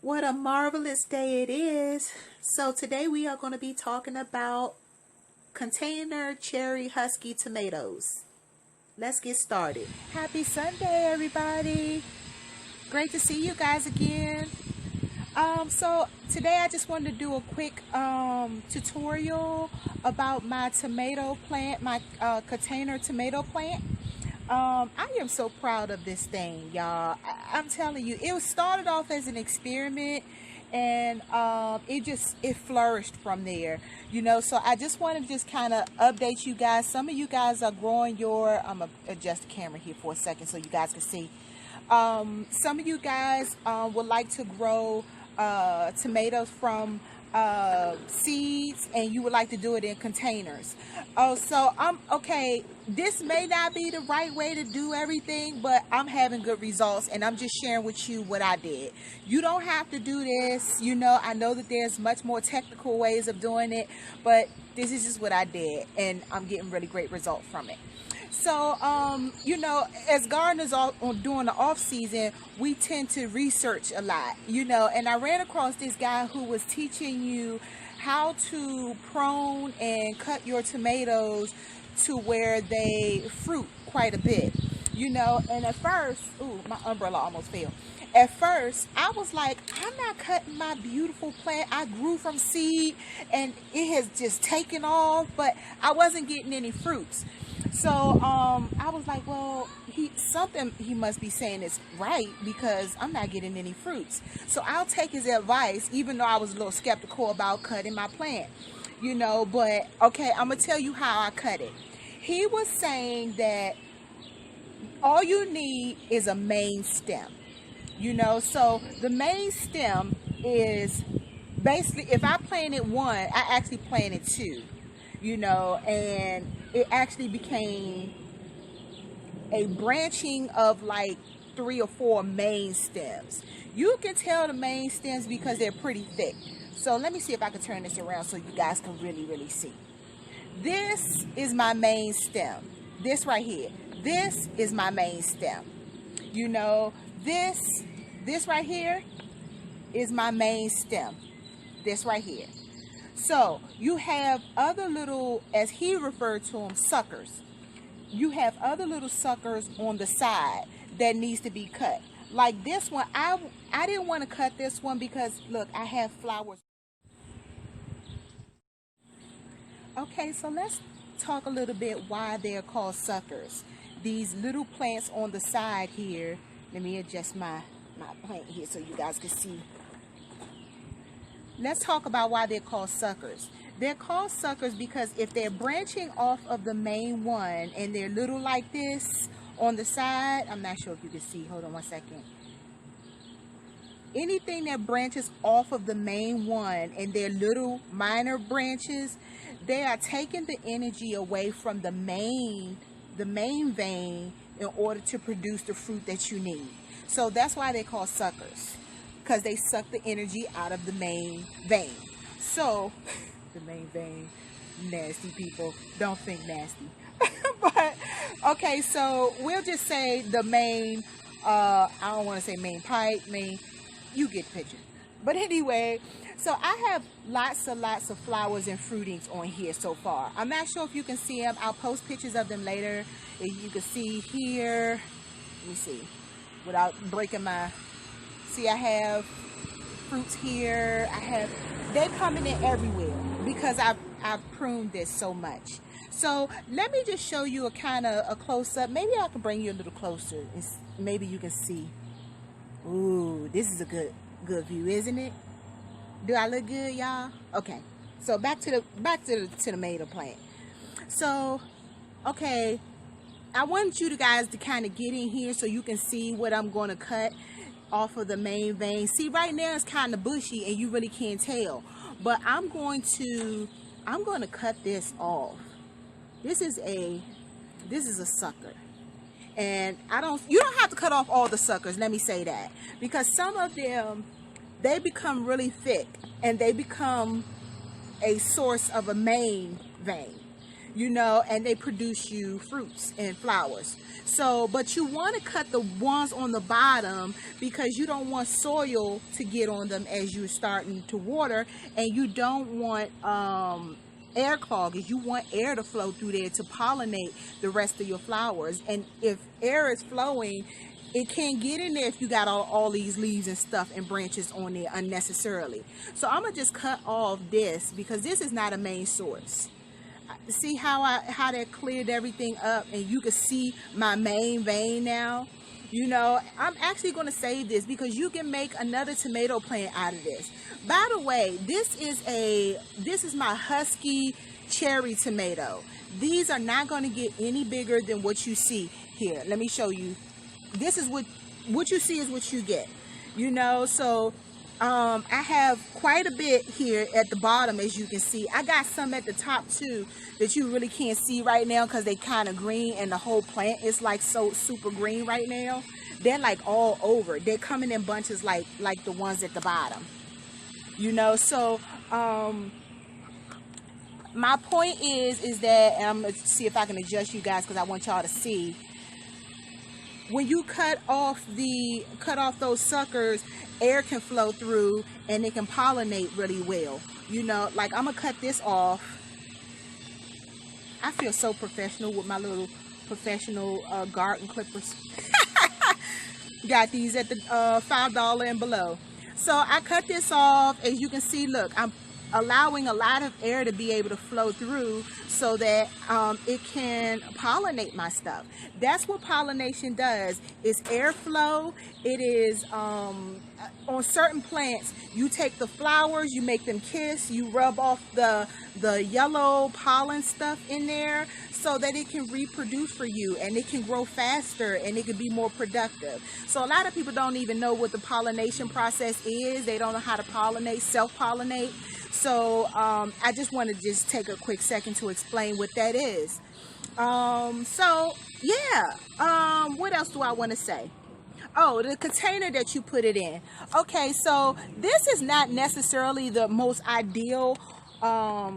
What a marvelous day it is. So today we are going to be talking about container cherry husky tomatoes. Let's get started. Happy Sunday, everybody. Great to see you guys again. So today I just wanted to do a quick tutorial about my tomato plant, my container tomato plant. I am so proud of this thing, y'all. I'm telling you, it started off as an experiment, and it flourished from there, you know. So I just want to just kind of update you guys. Some of you guys are growing your I'm gonna adjust the camera here for a second so you guys can see. Some of you guys would like to grow tomatoes from seeds, and you would like to do it in containers. Okay, this may not be the right way to do everything, but I'm having good results, and I'm just sharing with you what I did. You don't have to do this, you know. I know that there's much more technical ways of doing it, but this is just what I did, and I'm getting really great results from it. So, you know, as gardeners during the off season, we tend to research a lot, you know, and I ran across this guy who was teaching you how to prune and cut your tomatoes to where they fruit quite a bit, you know. And at first, ooh, my umbrella almost fell. At first, I was like, I'm not cutting my beautiful plant. I grew from seed and it has just taken off, but I wasn't getting any fruits. So I was like, well, something he must be saying is right, because I'm not getting any fruits. So I'll take his advice, even though I was a little skeptical about cutting my plant, you know. But okay, I'm gonna tell you how I cut it. He was saying that all you need is a main stem, you know. So the main stem is basically, if I planted one, I actually planted two, you know, and it actually became a branching of like 3 or 4 main stems. You can tell the main stems because they're pretty thick. So let me see if I can turn this around so you guys can really see. This is my main stem. This right here. This is my main stem. You know, this right here is my main stem. This right here. So you have other little, as he referred to them, suckers. You have other little suckers on the side that needs to be cut. Like this one, I didn't want to cut this one because look, I have flowers. Okay, so let's talk a little bit why they're called suckers. These little plants on the side here. Let me adjust my plant here so you guys can see. Let's talk about why they're called suckers. They're called suckers because if they're branching off of the main one and they're little like this on the side, I'm not sure if you can see, hold on one second. Anything that branches off of the main one and they're little minor branches, they are taking the energy away from the main vein in order to produce the fruit that you need. So that's why they're called suckers, because they suck the energy out of the main vein. So, the main vein, nasty people, don't think nasty. But, okay, so we'll just say the main, I don't want to say main pipe, you get the picture. But anyway, so I have lots of flowers and fruitings on here so far. I'm not sure if you can see them. I'll post pictures of them later. You can see here, let me see, without breaking my... See, I have fruits here. They're coming in everywhere because I've pruned this so much. So let me just show you a close-up. Maybe I can bring you a little closer. Maybe you can see. Ooh, this is a good view, isn't it? Do I look good, y'all? Okay. So back to the tomato plant. So, okay, I want you guys to kind of get in here so you can see what I'm going to cut off of the main vein. See, right now it's kind of bushy and you really can't tell, but I'm going to cut this off. This is a sucker, and you don't have to cut off all the suckers, let me say that, because some of them, they become really thick and they become a source of a main vein, you know, and they produce you fruits and flowers. So, but you want to cut the ones on the bottom because you don't want soil to get on them as you're starting to water, and you don't want air cloggers. You want air to flow through there to pollinate the rest of your flowers. And if air is flowing, it can't get in there if you got all these leaves and stuff and branches on there unnecessarily. So I'm gonna just cut off this because this is not a main source. See how that cleared everything up, and you can see my main vein now. You know, I'm actually going to save this because you can make another tomato plant out of this. By the way, this is my husky cherry tomato. These are not going to get any bigger than what you see here. Let me show you. This is what you see is what you get. You know, so I have quite a bit here at the bottom, as you can see. I got some at the top too that you really can't see right now because they kind of green, and the whole plant is like so super green right now. They're like all over. They're coming in bunches like the ones at the bottom. You know, so my point is that, and I'm gonna see if I can adjust you guys because I want y'all to see. When you cut off those suckers, air can flow through and it can pollinate really well. You know, like I'm gonna cut this off. I feel so professional with my little professional garden clippers. Got these at the $5 and below. So I cut this off. As you can see, look, I'm allowing a lot of air to be able to flow through so that it can pollinate my stuff. That's what pollination does, is airflow. It is on certain plants, you take the flowers, you make them kiss, you rub off the yellow pollen stuff in there so that it can reproduce for you and it can grow faster and it can be more productive. So a lot of people don't even know what the pollination process is. They don't know how to pollinate, self-pollinate. So I just want to just take a quick second to explain what that is. So yeah, what else do I want to say? Oh, the container that you put it in. Okay, so this is not necessarily the most ideal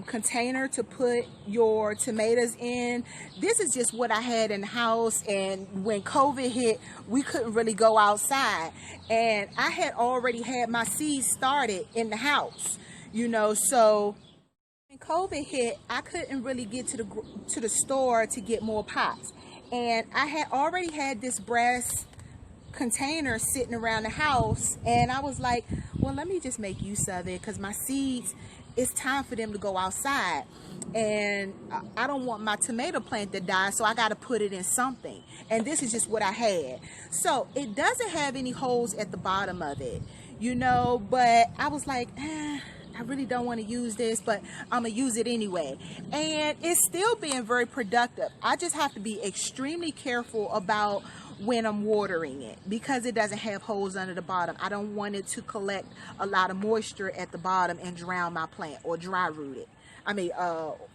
container to put your tomatoes in. This is just what I had in the house, and when COVID hit, we couldn't really go outside, and I had already had my seeds started in the house, you know. So when COVID hit, I couldn't really get to the store to get more pots, and I had already had this brass container sitting around the house, and I was like, well, let me just make use of it because my seeds, it's time for them to go outside, and I don't want my tomato plant to die, so I got to put it in something. And this is just what I had. So it doesn't have any holes at the bottom of it, you know, but I was like, I really don't want to use this, but I'm gonna use it anyway. And it's still being very productive. I just have to be extremely careful about when I'm watering it because it doesn't have holes under the bottom. I don't want it to collect a lot of moisture at the bottom and drown my plant or dry root it. I mean,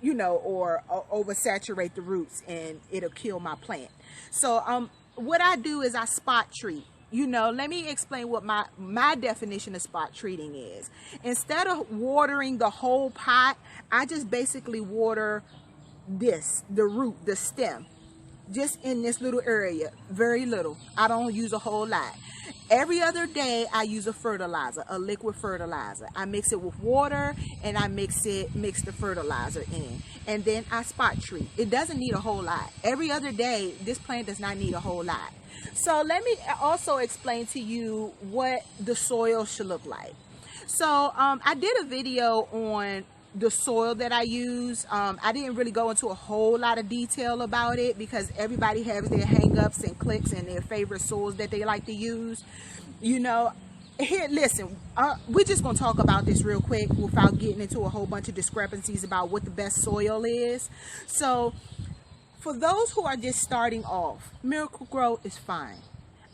you know, or oversaturate the roots and it'll kill my plant. So what I do is I spot treat. You know, let me explain what my definition of spot treating is. Instead of watering the whole pot, I just basically water this, the root, the stem, just in this little area, very little. I don't use a whole lot. Every other day I use a fertilizer, a liquid fertilizer. I mix it with water and I mix the fertilizer in, and then I spot treat. It doesn't need a whole lot. Every other day, this plant does not need a whole lot. So let me also explain to you what the soil should look like. So I did a video on the soil that I use. I didn't really go into a whole lot of detail about it because everybody has their hang-ups and clicks and their favorite soils that they like to use. You know, here, listen, we're just going to talk about this real quick without getting into a whole bunch of discrepancies about what the best soil is. So for those who are just starting off, Miracle Grow is fine.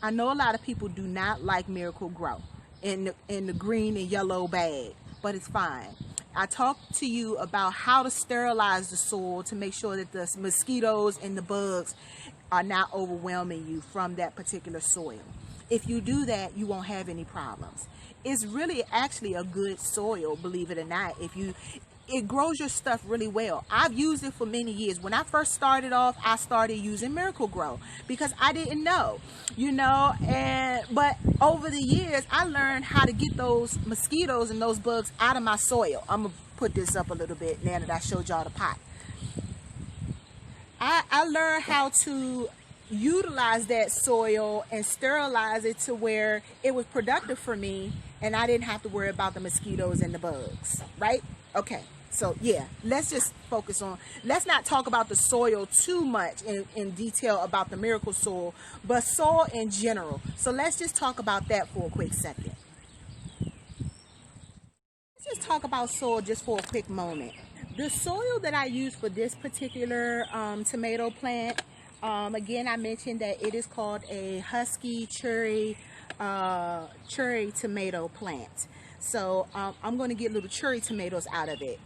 I know a lot of people do not like Miracle Grow in the green and yellow bag, but it's fine. I talked to you about how to sterilize the soil to make sure that the mosquitoes and the bugs are not overwhelming you from that particular soil. If you do that, you won't have any problems. It's really actually a good soil, believe it or not. it grows your stuff really well. I've used it for many years. When I first started off, I started using Miracle Grow because I didn't know, but over the years I learned how to get those mosquitoes and those bugs out of my soil. I'm gonna put this up a little bit now that I showed y'all the pot. I learned how to utilize that soil and sterilize it to where it was productive for me and I didn't have to worry about the mosquitoes and the bugs, right? Okay, so yeah, let's just focus on, let's not talk about the soil too much in detail about the miracle soil, but soil in general. So let's just talk about that for a quick second. Let's just talk about soil just for a quick moment. The soil that I use for this particular tomato plant, again, I mentioned that it is called a husky cherry tomato plant. So I'm going to get little cherry tomatoes out of it.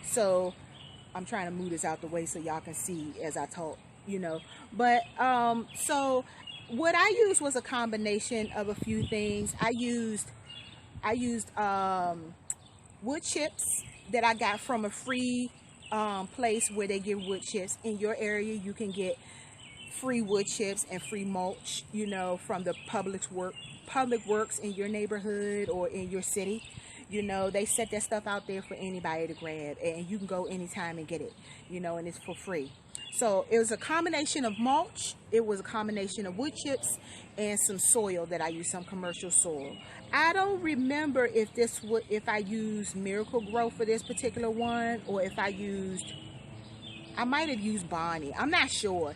So I'm trying to move this out the way so y'all can see as I talk, But so what I used was a combination of a few things. I used wood chips that I got from a free place where they give wood chips. In your area, you can get free wood chips and free mulch, from the public works in your neighborhood or in your city. They set that stuff out there for anybody to grab, and you can go anytime and get it, and it's for free. So it was a combination of mulch, it was a combination of wood chips, and some soil that I used, some commercial soil. I don't remember if I used Miracle Grow for this particular one, or if I might have used Bonnie. I'm not sure.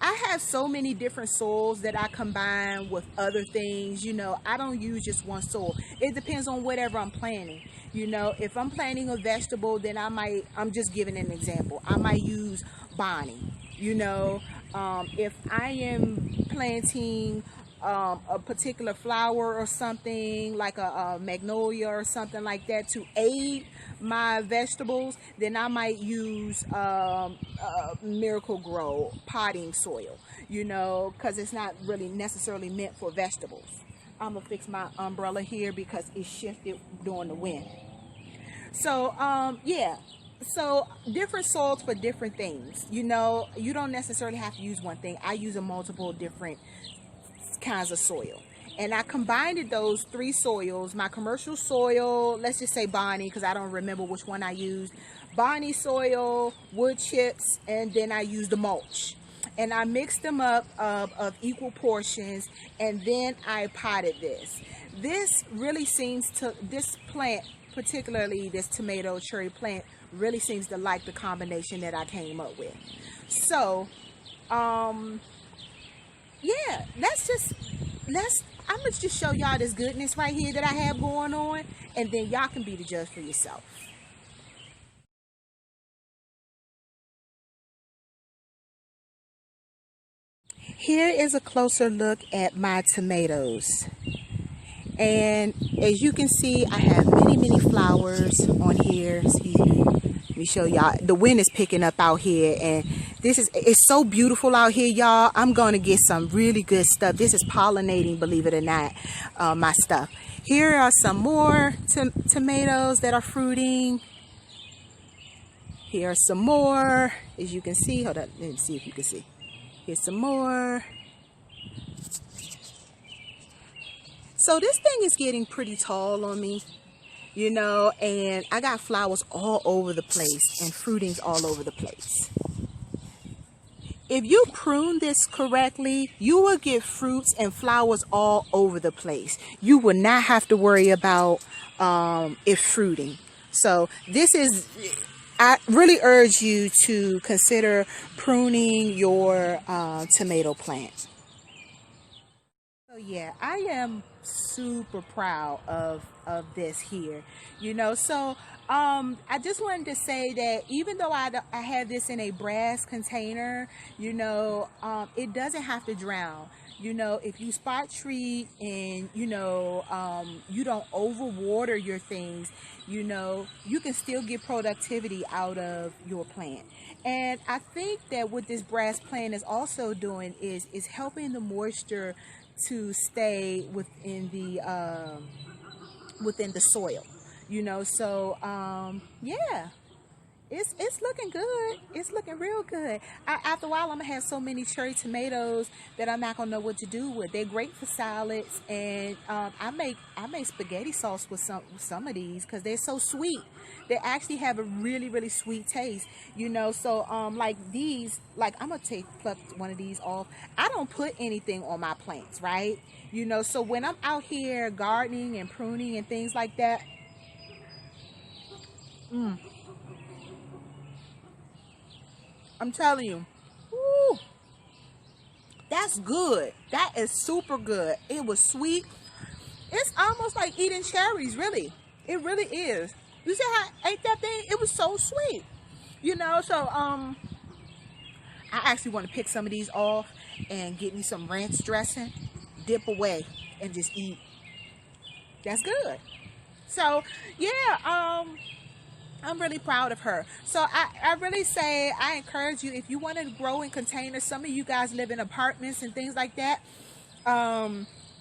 I have so many different soils that I combine with other things. I don't use just one soil. It depends on whatever I'm planting. If I'm planting a vegetable, then I'm just giving an example, I might use Bonnie. If I am planting a particular flower or something like a magnolia or something like that to aid my vegetables, then I might use Miracle Grow potting soil, because it's not really necessarily meant for vegetables. I'm gonna fix my umbrella here because it shifted during the wind. So yeah, so different soils for different things. You don't necessarily have to use one thing. I use a multiple different kinds of soil, and I combined those three soils. My commercial soil, let's just say Bonnie, because I don't remember which one I used. Bonnie soil, wood chips, and then I used the mulch, and I mixed them up of equal portions, and then I potted this. This plant, particularly this tomato cherry plant, really seems to like the combination that I came up with. So yeah, I'm gonna just show y'all this goodness right here that I have going on, and then y'all can be the judge for yourself. Here is a closer look at my tomatoes, and as you can see, I have many flowers on here. Excuse me. Let me show y'all. The wind is picking up out here, and it's so beautiful out here, y'all. I'm gonna get some really good stuff. This is pollinating, believe it or not, my stuff. Here are some more tomatoes that are fruiting. Here are some more, as you can see. Hold up, let me see if you can see. Here's some more. So this thing is getting pretty tall on me, and I got flowers all over the place and fruitings all over the place. If you prune this correctly, you will get fruits and flowers all over the place. You will not have to worry about it fruiting. So I really urge you to consider pruning your tomato plant. So yeah, I am super proud of this here, so I just wanted to say that even though I have this in a brass container, it doesn't have to drown. If you spot treat and you don't overwater your things, you can still get productivity out of your plant. And I think that what this brass plant is also doing is helping the moisture to stay within the soil. you know. So yeah, it's looking good. It's looking real good. After a while, I'm gonna have so many cherry tomatoes that I'm not gonna know what to do with. They're great for salads, and I make spaghetti sauce with some of these because they're so sweet. They actually have a really sweet taste, you know. So like these, like I'm gonna pluck one of these off. I don't put anything on my plants, right? You know, so when I'm out here gardening and pruning and things like that, I'm telling you, woo, that's good. That is super good. It was sweet. It's almost like eating cherries, really. It really is. You see how I ate that thing? It was so sweet. You know, so I actually want to pick some of these off and get me some ranch dressing, dip away, and just eat. That's good. So yeah, I'm really proud of her. So I really say, I encourage you, if you want to grow in containers, some of you guys live in apartments and things like that.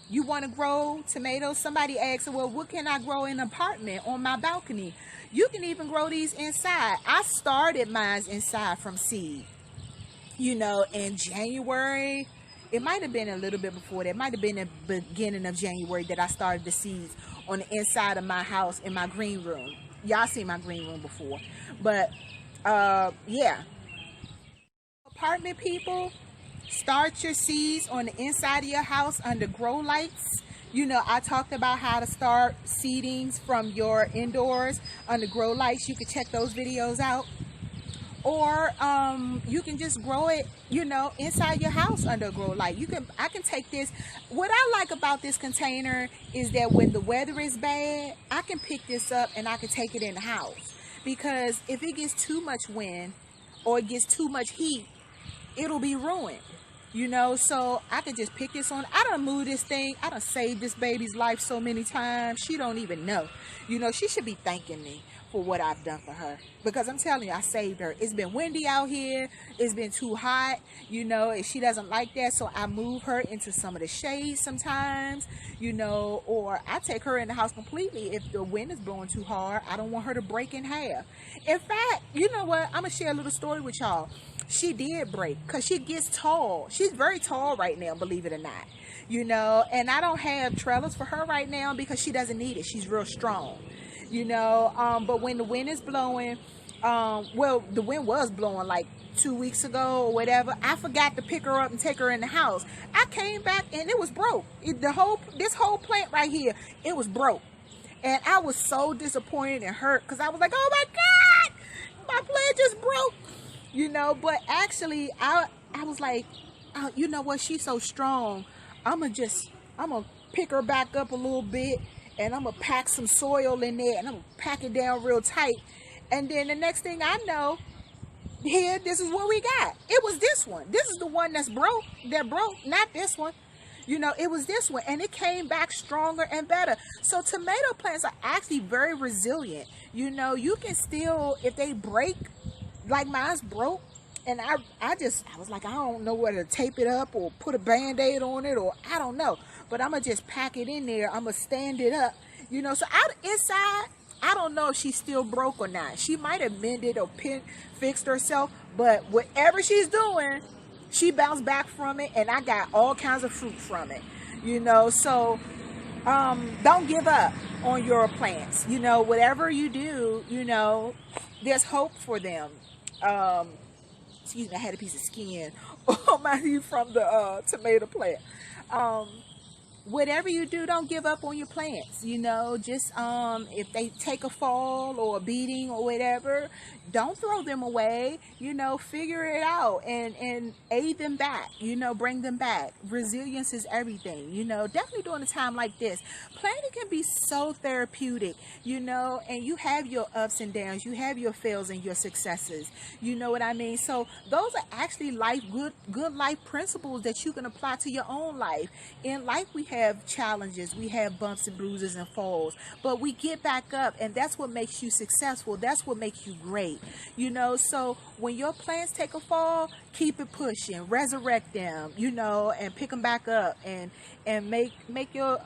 You want to grow tomatoes. Somebody asked, well, what can I grow in an apartment on my balcony? You can even grow these inside. I started mine inside from seed, you know, in January. It might have been a little bit before that. It might have been the beginning of January that I started the seeds on the inside of my house in my green room. Y'all seen my green room before. But yeah, apartment people, start your seeds on the inside of your house under grow lights. You know, I talked about how to start seedings from your indoors under grow lights. You can check those videos out. Or you can just grow it, you know, inside your house under a grow light. I can take this. What I like about this container is that when the weather is bad, I can pick this up and I can take it in the house. Because if it gets too much wind or it gets too much heat, it'll be ruined. You know, so I could just pick this on. I done moved this thing. I done saved this baby's life so many times. She don't even know. You know, she should be thanking me for what I've done for her. Because I'm telling you, I saved her. It's been windy out here. It's been too hot. You know, and she doesn't like that. So I move her into some of the shade sometimes. You know, or I take her in the house completely if the wind is blowing too hard. I don't want her to break in half. In fact, you know what? I'm going to share a little story with y'all. She did break because she gets tall. She's very tall right now, believe it or not. You know, and I don't have trellis for her right now because she doesn't need it. She's real strong. You know, but when the wind is blowing, well, the wind was blowing like 2 weeks ago or whatever. I forgot to pick her up and take her in the house. I came back and it was broke. This whole plant right here, it was broke. And I was so disappointed and hurt because I was like, oh my God, my plant just broke. You know, but actually I was like, you know what, she's so strong. I'm gonna pick her back up a little bit and I'm gonna pack some soil in there and I'm gonna pack it down real tight. And then the next thing I know, here, this is what we got. It was this one. This is the one that broke, not this one. You know, it was this one and it came back stronger and better. So tomato plants are actually very resilient. You know, you can still, if they break, like mine's broke, and I was like, I don't know whether to tape it up or put a band-aid on it, or I don't know, but I'm gonna just pack it in there. I'm gonna stand it up, you know. So out inside, I don't know if she's still broke or not. She might have mended or fixed herself, but whatever she's doing, she bounced back from it, and I got all kinds of fruit from it, you know. So don't give up on your plants. You know, whatever you do, you know, there's hope for them. Excuse me, I had a piece of skin on my from the tomato plant. Whatever you do, don't give up on your plants. You know, just if they take a fall or a beating or whatever, don't throw them away. You know, figure it out and aid them back. You know, bring them back. Resilience is everything. You know, definitely during a time like this, planting can be so therapeutic. You know, and you have your ups and downs. You have your fails and your successes. You know what I mean? So those are actually good life principles that you can apply to your own life. In life, we have challenges, we have bumps and bruises and falls, but we get back up, and that's what makes you successful. That's what makes you great. healthy, you know. So when your plants take a fall, keep it pushing, resurrect them, you know, and pick them back up, and make your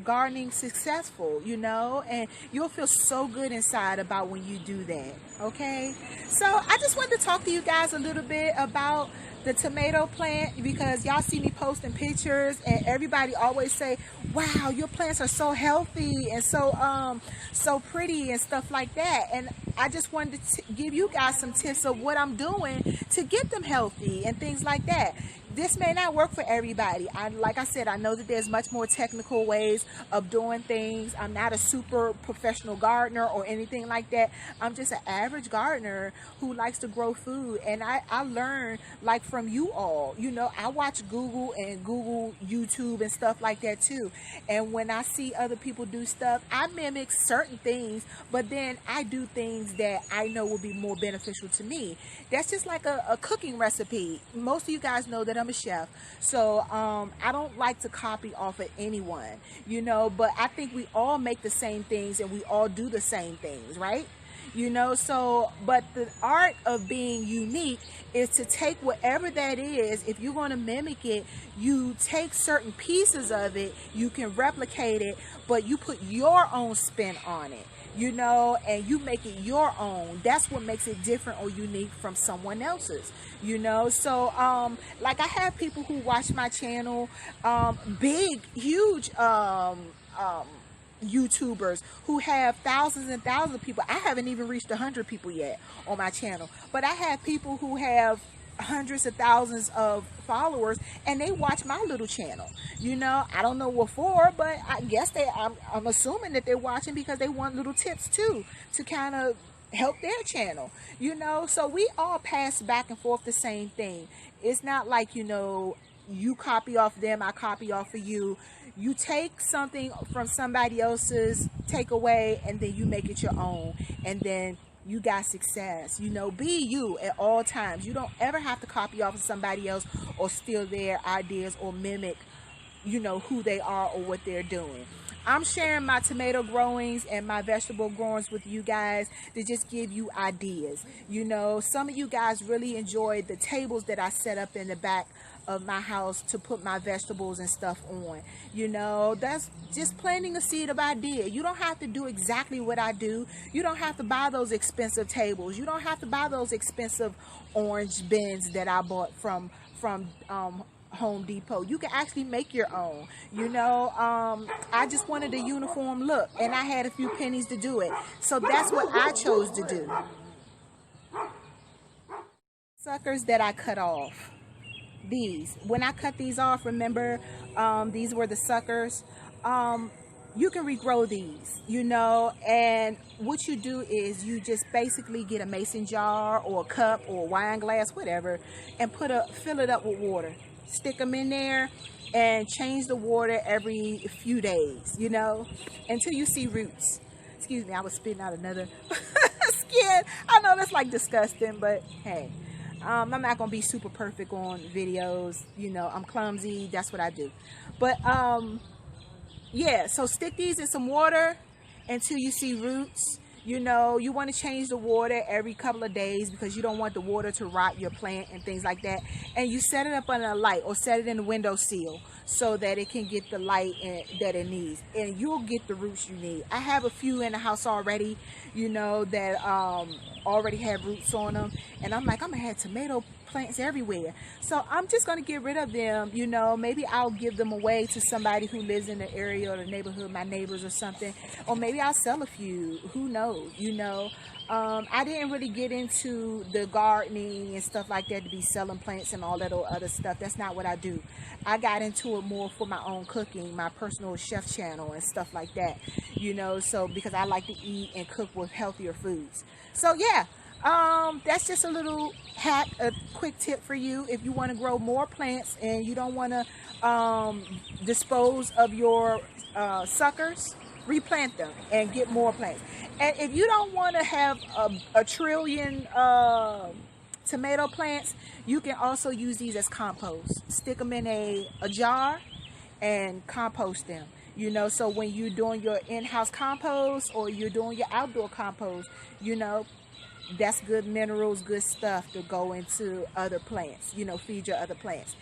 gardening successful, you know, and you'll feel so good inside about when you do that. Okay, so I just wanted to talk to you guys a little bit about the tomato plant, because y'all see me posting pictures and everybody always say, wow, your plants are so healthy and so pretty and stuff like that. And I just wanted to give you guys some tips of what I'm doing to get them healthy and things like that. This may not work for everybody. Like I said, I know that there's much more technical ways of doing things. I'm not a super professional gardener or anything like that. I'm just an average gardener who likes to grow food. And I learn like from you all. You know, I watch Google and Google YouTube and stuff like that too. And when I see other people do stuff, I mimic certain things, but then I do things that I know will be more beneficial to me. That's just like a cooking recipe. Most of you guys know that I'm a chef, so I don't like to copy off of anyone, you know, but I think we all make the same things and we all do the same things, right? You know, so but the art of being unique is to take whatever that is. If you're going to mimic it, you take certain pieces of it, you can replicate it, but you put your own spin on it, you know, and you make it your own. That's what makes it different or unique from someone else's, you know. So like I have people who watch my channel, big huge YouTubers who have thousands and thousands of people. I haven't even reached 100 people yet on my channel, but I have people who have hundreds of thousands of followers and they watch my little channel, you know. I don't know what for, but I guess I'm assuming that they're watching because they want little tips too to kind of help their channel, you know. So we all pass back and forth the same thing. It's not like, you know, you copy off them, I copy off of you. You take something from somebody else's takeaway and then you make it your own, and then you got success. You know, be you at all times. You don't ever have to copy off of somebody else or steal their ideas or mimic, you know, who they are or what they're doing. I'm sharing my tomato growings and my vegetable growings with you guys to just give you ideas. You know, some of you guys really enjoyed the tables that I set up in the back of my house to put my vegetables and stuff on. You know, that's just planting a seed of idea. You don't have to do exactly what I do. You don't have to buy those expensive tables. You don't have to buy those expensive orange bins that I bought from Home Depot. You can actually make your own, you know. I just wanted a uniform look and I had a few pennies to do it, so that's what I chose to do. Suckers that I cut off, these, when I cut these off, remember, these were the suckers. You can regrow these, you know, and what you do is you just basically get a mason jar or a cup or a wine glass, whatever, and fill it up with water. Stick them in there and change the water every few days, you know, until you see roots. Excuse me, I was spitting out another skin. I know that's like disgusting, but hey, I'm not gonna be super perfect on videos, you know. I'm clumsy, that's what I do. But yeah, so stick these in some water until you see roots. You know, you want to change the water every couple of days because you don't want the water to rot your plant and things like that. And you set it up under a light or set it in the windowsill so that it can get the light that it needs, and you'll get the roots you need. I have a few in the house already, you know, that already have roots on them, and I'm like, I'm gonna have tomato plants everywhere, so I'm just gonna get rid of them, you know. Maybe I'll give them away to somebody who lives in the area or the neighborhood, my neighbors or something, or maybe I'll sell a few, who knows, you know. I didn't really get into the gardening and stuff like that to be selling plants and all that other stuff. That's not what I do. I got into it more for my own cooking, my personal chef channel and stuff like that, you know, so because I like to eat and cook with healthier foods. So yeah, that's just a little hack, a quick tip for you if you want to grow more plants and you don't want to dispose of your suckers. Replant them and get more plants. And if you don't want to have a trillion tomato plants, you can also use these as compost. Stick them in a jar and compost them, you know. So when you're doing your in-house compost or you're doing your outdoor compost, you know, that's good minerals, good stuff to go into other plants, you know, feed your other plants.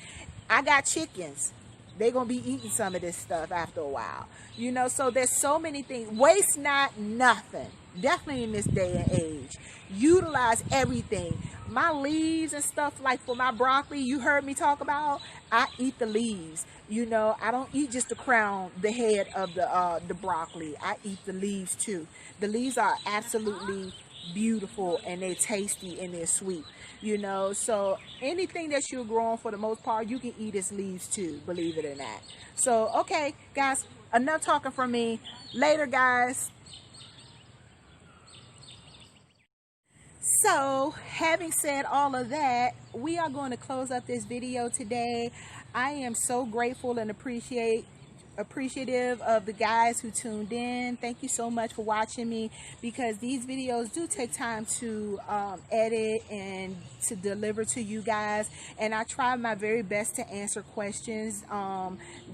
I got chickens. They're going to be eating some of this stuff after a while. You know, so there's so many things. Waste not nothing. Definitely in this day and age. Utilize everything. My leaves and stuff, like for my broccoli, you heard me talk about, I eat the leaves. You know, I don't eat just the crown, the head of the broccoli. I eat the leaves too. The leaves are absolutely beautiful, and they're tasty and they're sweet, you know. So anything that you're growing, for the most part, you can eat its leaves too, believe it or not. So okay guys, enough talking from me. Later guys. So having said all of that, we are going to close up this video today. I am so grateful and appreciative of the guys who tuned in. Thank you so much for watching me, because these videos do take time to edit and to deliver to you guys, and I try my very best to answer questions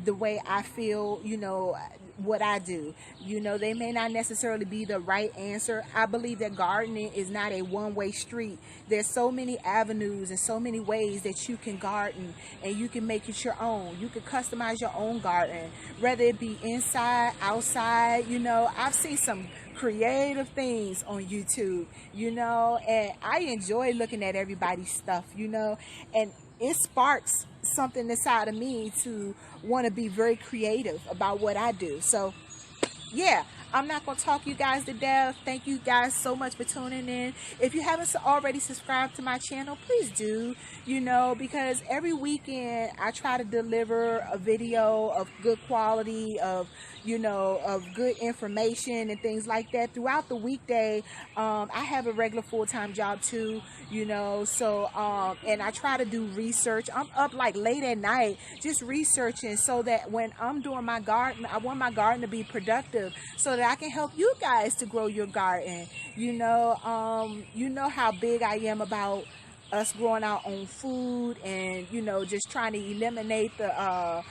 the way I feel, you know, what I do. You know, they may not necessarily be the right answer. I believe that gardening is not a one-way street. There's so many avenues and so many ways that you can garden, and you can make it your own. You can customize your own garden, whether it be inside, outside. You know, I've seen some creative things on YouTube, you know, and I enjoy looking at everybody's stuff, you know, and it sparks something inside of me to want to be very creative about what I do. So yeah, I'm not going to talk you guys to death. Thank you guys so much for tuning in. If you haven't already subscribed to my channel, please do, you know, because every weekend I try to deliver a video of good quality, of, you know, of good information and things like that throughout the weekday. I have a regular full-time job too, you know, so and I try to do research. I'm up like late at night just researching, so that when I'm doing my garden, I want my garden to be productive, so that I can help you guys to grow your garden. You know how big I am about us growing our own food, and, you know, just trying to eliminate the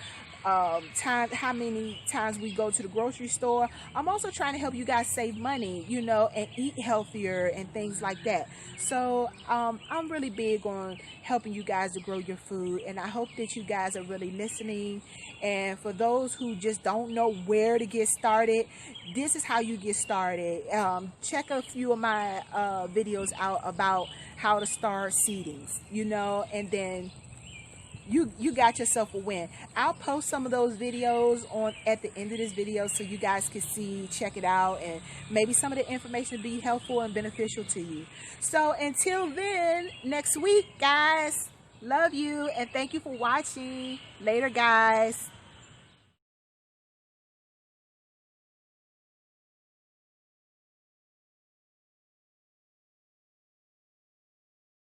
how many times we go to the grocery store. I'm also trying to help you guys save money, you know, and eat healthier and things like that. So I'm really big on helping you guys to grow your food, and I hope that you guys are really listening. And for those who just don't know where to get started, this is how you get started. Check a few of my videos out about how to start seedings, you know, and then you got yourself a win. I'll post some of those videos on at the end of this video, so you guys can see, check it out, and maybe some of the information will be helpful and beneficial to you. So until then, next week guys, love you and thank you for watching. Later guys.